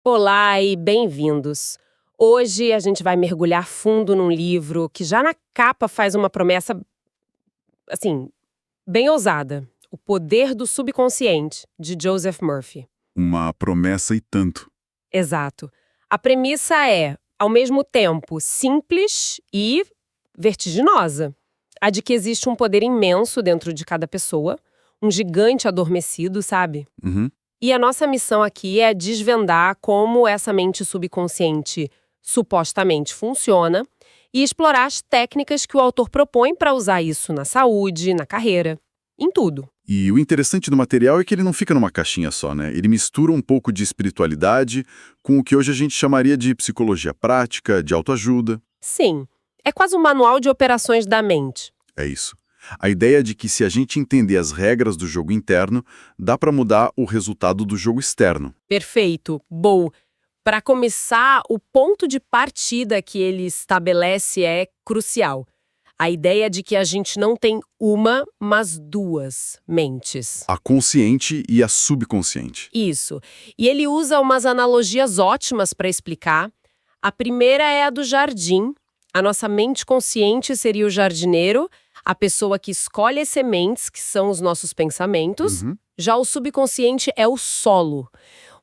Olá e bem-vindos. Hoje a gente vai mergulhar fundo num livro que já na capa faz uma promessa, assim, bem ousada. O Poder do Subconsciente, de Joseph Murphy. Uma promessa e tanto. Exato. A premissa é, ao mesmo tempo, simples e vertiginosa. A de que existe um poder imenso dentro de cada pessoa, um gigante adormecido, sabe? Uhum. E a nossa missão aqui é desvendar como essa mente subconsciente supostamente funciona e explorar as técnicas que o autor propõe para usar isso na saúde, na carreira, em tudo. E o interessante do material é que ele não fica numa caixinha só, né? Ele mistura um pouco de espiritualidade com o que hoje a gente chamaria de psicologia prática, de autoajuda. Sim, é quase um manual de operações da mente. É isso. A ideia de que se a gente entender as regras do jogo interno, dá para mudar o resultado do jogo externo. Perfeito, bom. Para começar, o ponto de partida que ele estabelece é crucial. A ideia de que a gente não tem uma, mas duas mentes. A consciente e a subconsciente. Isso. E ele usa umas analogias ótimas para explicar. A primeira é a do jardim. A nossa mente consciente seria o jardineiro, a pessoa que escolhe as sementes, que são os nossos pensamentos. Uhum. Já o subconsciente é o solo.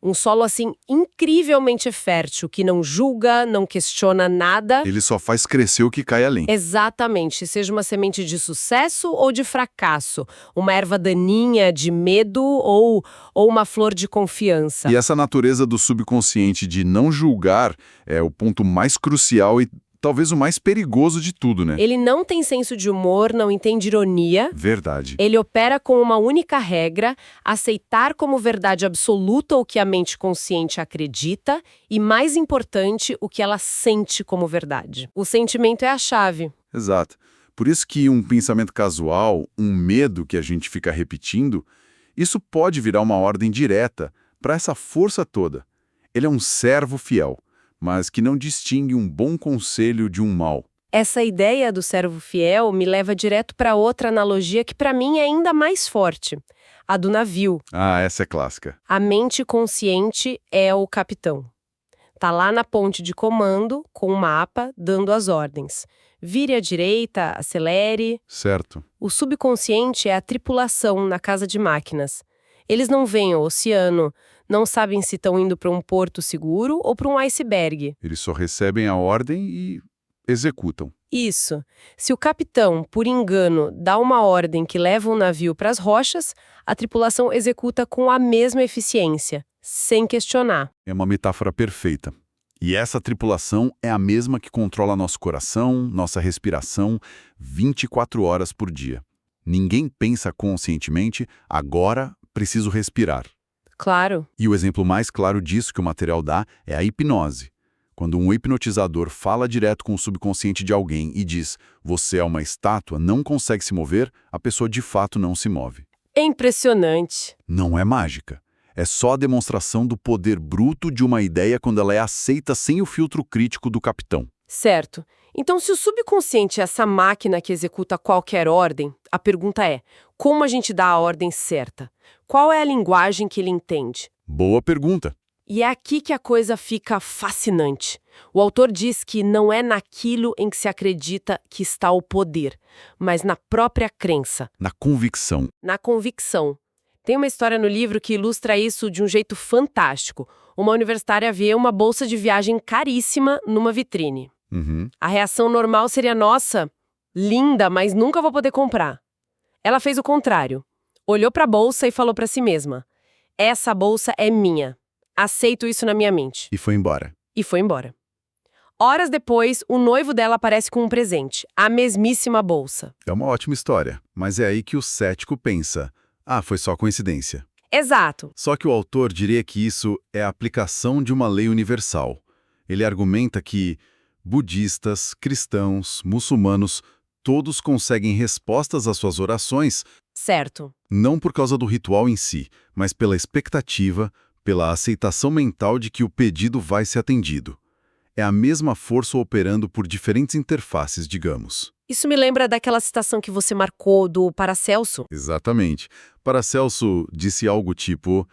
Um solo, assim, incrivelmente fértil, que não julga, não questiona nada. Ele só faz crescer o que cai além. Exatamente, seja uma semente de sucesso ou de fracasso, uma erva daninha de medo ou uma flor de confiança. E essa natureza do subconsciente de não julgar é o ponto mais crucial e talvez o mais perigoso de tudo, né? Ele não tem senso de humor, não entende ironia. Verdade. Ele opera com uma única regra, aceitar como verdade absoluta o que a mente consciente acredita e, mais importante, o que ela sente como verdade. O sentimento é a chave. Exato. Por isso que um pensamento casual, um medo que a gente fica repetindo, isso pode virar uma ordem direta para essa força toda. Ele é um servo fiel, mas que não distingue um bom conselho de um mau. Essa ideia do servo fiel me leva direto para outra analogia que para mim é ainda mais forte, a do navio. Ah, essa é clássica. A mente consciente é o capitão. Tá lá na ponte de comando, com o mapa, dando as ordens. Vire à direita, acelere. Certo. O subconsciente é a tripulação na casa de máquinas. Eles não veem o oceano, não sabem se estão indo para um porto seguro ou para um iceberg. Eles só recebem a ordem e executam. Isso. Se o capitão, por engano, dá uma ordem que leva o navio para as rochas, a tripulação executa com a mesma eficiência, sem questionar. É uma metáfora perfeita. E essa tripulação é a mesma que controla nosso coração, nossa respiração, 24 horas por dia. Ninguém pensa conscientemente, agora preciso respirar. Claro. E o exemplo mais claro disso que o material dá é a hipnose. Quando um hipnotizador fala direto com o subconsciente de alguém e diz "você é uma estátua, não consegue se mover", a pessoa de fato não se move. É impressionante. Não é mágica. É só a demonstração do poder bruto de uma ideia quando ela é aceita sem o filtro crítico do capitão. Certo. Então, se o subconsciente é essa máquina que executa qualquer ordem, a pergunta é: como a gente dá a ordem certa? Qual é a linguagem que ele entende? Boa pergunta. E é aqui que a coisa fica fascinante. O autor diz que não é naquilo em que se acredita que está o poder, mas na própria crença, Na convicção. na convicção. Tem uma história no livro que ilustra isso de um jeito fantástico. Uma universitária vê uma bolsa de viagem caríssima numa vitrine. Uhum. A reação normal seria: nossa, linda, mas nunca vou poder comprar. Ela fez o contrário. Olhou para a bolsa e falou para si mesma: essa bolsa é minha. Aceito isso na minha mente. E foi embora. E foi embora. Horas depois, o noivo dela aparece com um presente, a mesmíssima bolsa. É uma ótima história, mas é aí que o cético pensa: ah, foi só coincidência. Exato. Só que o autor diria que isso é a aplicação de uma lei universal. Ele argumenta que budistas, cristãos, muçulmanos, todos conseguem respostas às suas orações Certo. não por causa do ritual em si, mas pela expectativa, pela aceitação mental de que o pedido vai ser atendido. É a mesma força operando por diferentes interfaces, digamos. Isso me lembra daquela citação que você marcou do Paracelso. Exatamente. Paracelso disse algo tipo: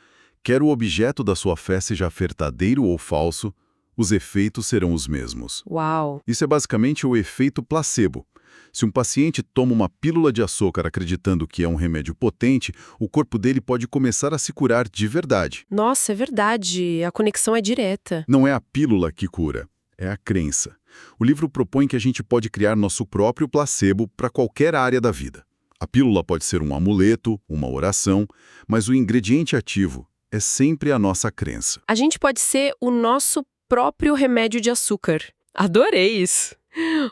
Quer o objeto da sua fé seja verdadeiro ou falso, os efeitos serão os mesmos. Uau! Isso é basicamente o efeito placebo. Se um paciente toma uma pílula de açúcar acreditando que é um remédio potente, o corpo dele pode começar a se curar de verdade. Nossa, é verdade. A conexão é direta. Não é a pílula que cura, é a crença. O livro propõe que a gente pode criar nosso próprio placebo para qualquer área da vida. A pílula pode ser um amuleto, uma oração, mas o ingrediente ativo é sempre a nossa crença. A gente pode ser o nosso próprio remédio de açúcar. Adorei isso!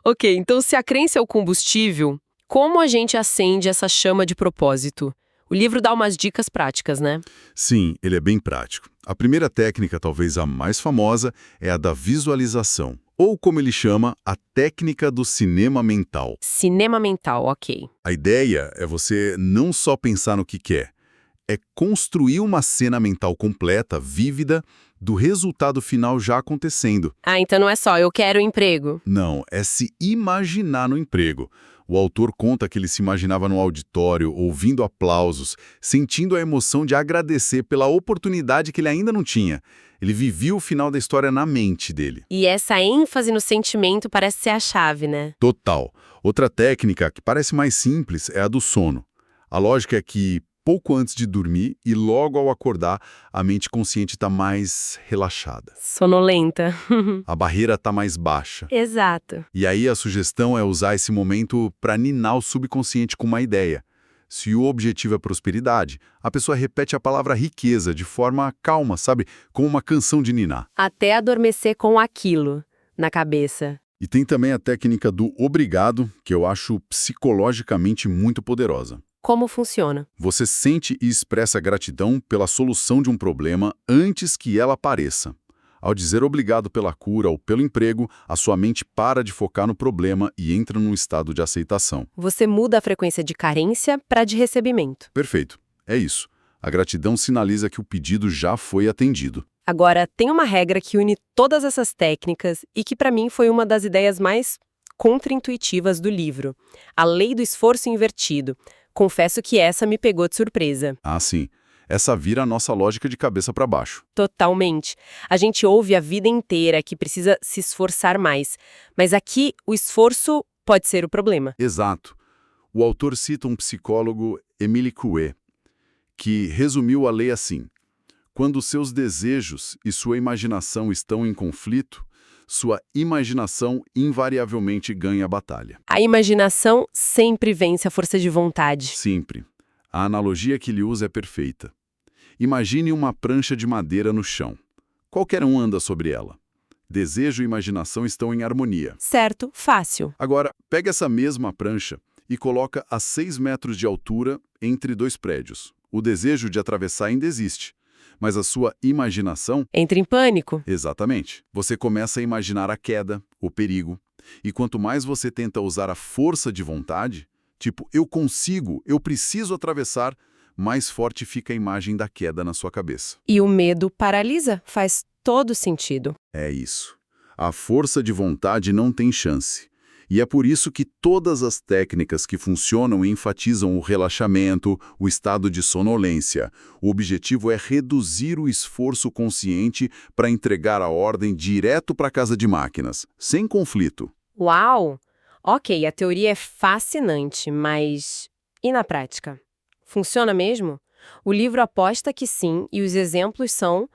Ok, então se a crença é o combustível, como a gente acende essa chama de propósito? O livro dá umas dicas práticas, né? Sim, ele é bem prático. A primeira técnica, talvez a mais famosa, é a da visualização, ou como ele chama, a técnica do cinema mental. Cinema mental, ok. A ideia é você não só pensar no que quer, é construir uma cena mental completa, vívida, do resultado final já acontecendo. Ah, então não é só eu quero emprego. Não, é se imaginar no emprego. O autor conta que ele se imaginava no auditório, ouvindo aplausos, sentindo a emoção de agradecer pela oportunidade que ele ainda não tinha. Ele vivia o final da história na mente dele. E essa ênfase no sentimento parece ser a chave, né? Total. Outra técnica, que parece mais simples, é a do sono. A lógica é que, pouco antes de dormir e logo ao acordar, a mente consciente está mais relaxada. Sonolenta. A barreira está mais baixa. Exato. E aí a sugestão é usar esse momento para ninar o subconsciente com uma ideia. Se o objetivo é prosperidade, a pessoa repete a palavra riqueza de forma calma, sabe? Como uma canção de ninar. Até adormecer com aquilo na cabeça. E tem também a técnica do obrigado, que eu acho psicologicamente muito poderosa. Como funciona? Você sente e expressa gratidão pela solução de um problema antes que ela apareça. Ao dizer obrigado pela cura ou pelo emprego, a sua mente para de focar no problema e entra num estado de aceitação. Você muda a frequência de carência para de recebimento. Perfeito. É isso. A gratidão sinaliza que o pedido já foi atendido. Agora, tem uma regra que une todas essas técnicas e que para mim foi uma das ideias mais contraintuitivas do livro. A lei do esforço invertido. Confesso que essa me pegou de surpresa. Ah, sim. Essa vira a nossa lógica de cabeça para baixo. Totalmente. A gente ouve a vida inteira que precisa se esforçar mais. Mas aqui, o esforço pode ser o problema. Exato. O autor cita um psicólogo, Émile Coué, que resumiu a lei assim: quando seus desejos e sua imaginação estão em conflito, sua imaginação invariavelmente ganha a batalha. A imaginação sempre vence a força de vontade. Sempre. A analogia que ele usa é perfeita. Imagine uma prancha de madeira no chão. Qualquer um anda sobre ela. Desejo e imaginação estão em harmonia. Certo, fácil. Agora, pega essa mesma prancha e coloca a 6 metros de altura entre dois prédios. O desejo de atravessar ainda existe, mas a sua imaginação... Entra em pânico. Exatamente. Você começa a imaginar a queda, o perigo. E quanto mais você tenta usar a força de vontade, tipo, eu consigo, eu preciso atravessar, mais forte fica a imagem da queda na sua cabeça. E o medo paralisa. Faz todo sentido. É isso. A força de vontade não tem chance. E é por isso que todas as técnicas que funcionam enfatizam o relaxamento, o estado de sonolência. O objetivo é reduzir o esforço consciente para entregar a ordem direto para a casa de máquinas, sem conflito. Uau! Ok, a teoria é fascinante, mas e na prática? Funciona mesmo? O livro aposta que sim, e os exemplos são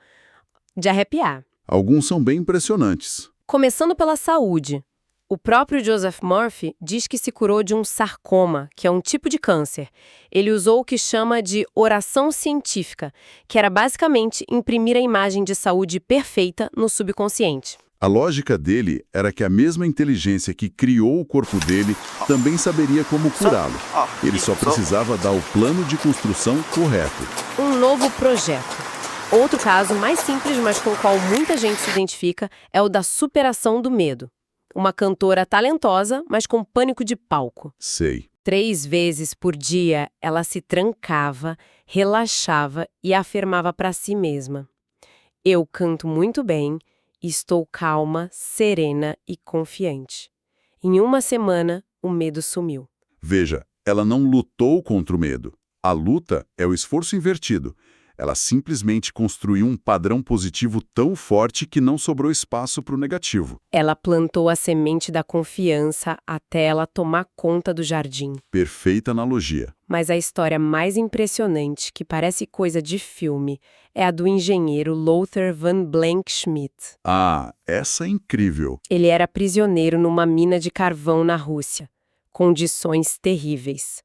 de arrepiar. Alguns são bem impressionantes. Começando pela saúde. O próprio Joseph Murphy diz que se curou de um sarcoma, que é um tipo de câncer. Ele usou o que chama de oração científica, que era basicamente imprimir a imagem de saúde perfeita no subconsciente. A lógica dele era que a mesma inteligência que criou o corpo dele também saberia como curá-lo. Ele só precisava dar o plano de construção correto. Um novo projeto. Outro caso mais simples, mas com o qual muita gente se identifica, é o da superação do medo. Uma cantora talentosa, mas com pânico de palco. Sei. 3 vezes por dia, ela se trancava, relaxava e afirmava para si mesma: eu canto muito bem, estou calma, serena e confiante. Em uma semana, o medo sumiu. Veja, ela não lutou contra o medo. A luta é o esforço invertido. Ela simplesmente construiu um padrão positivo tão forte que não sobrou espaço para o negativo. Ela plantou a semente da confiança até ela tomar conta do jardim. Perfeita analogia. Mas a história mais impressionante, que parece coisa de filme, é a do engenheiro Lothar van Blank-Schmidt. Ah, essa é incrível. Ele era prisioneiro numa mina de carvão na Rússia. Condições terríveis.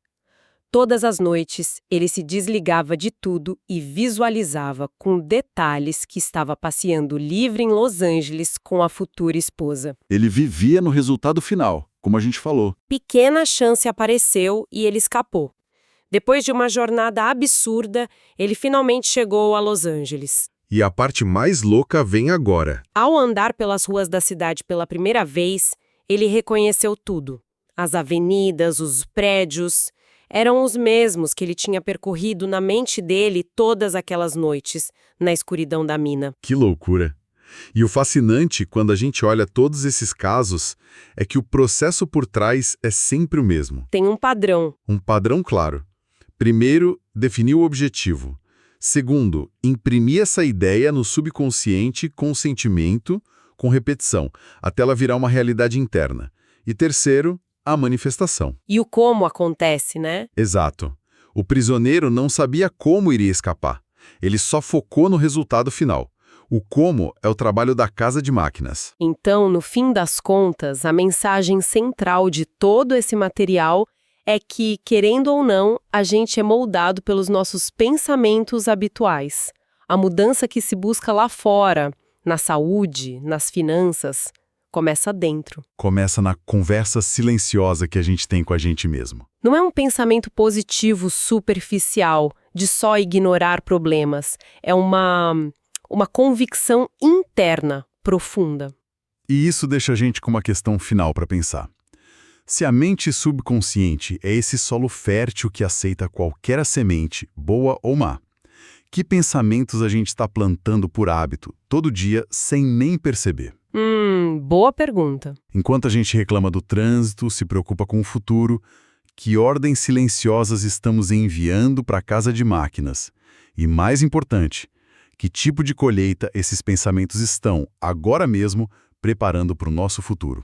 Todas as noites, ele se desligava de tudo e visualizava com detalhes que estava passeando livre em Los Angeles com a futura esposa. Ele vivia no resultado final, como a gente falou. Pequena chance apareceu e ele escapou. Depois de uma jornada absurda, ele finalmente chegou a Los Angeles. E a parte mais louca vem agora. Ao andar pelas ruas da cidade pela primeira vez, ele reconheceu tudo. As avenidas, os prédios, eram os mesmos que ele tinha percorrido na mente dele todas aquelas noites, na escuridão da mina. Que loucura! E o fascinante, quando a gente olha todos esses casos, é que o processo por trás é sempre o mesmo. Tem um padrão. Um padrão claro. Primeiro, definir o objetivo. Segundo, imprimir essa ideia no subconsciente com sentimento, com repetição, até ela virar uma realidade interna. E terceiro, a manifestação. E o como acontece, né? Exato. O prisioneiro não sabia como iria escapar. Ele só focou no resultado final. O como é o trabalho da casa de máquinas. Então, no fim das contas, a mensagem central de todo esse material é que, querendo ou não, a gente é moldado pelos nossos pensamentos habituais. A mudança que se busca lá fora, na saúde, nas finanças, começa dentro. Começa na conversa silenciosa que a gente tem com a gente mesmo. Não é um pensamento positivo superficial, de só ignorar problemas. É uma convicção interna, profunda. E isso deixa a gente com uma questão final para pensar. Se a mente subconsciente é esse solo fértil que aceita qualquer semente, boa ou má, que pensamentos a gente está plantando por hábito, todo dia, sem nem perceber? Boa pergunta. Enquanto a gente reclama do trânsito, se preocupa com o futuro, que ordens silenciosas estamos enviando para a casa de máquinas? E mais importante, que tipo de colheita esses pensamentos estão, agora mesmo, preparando para o nosso futuro?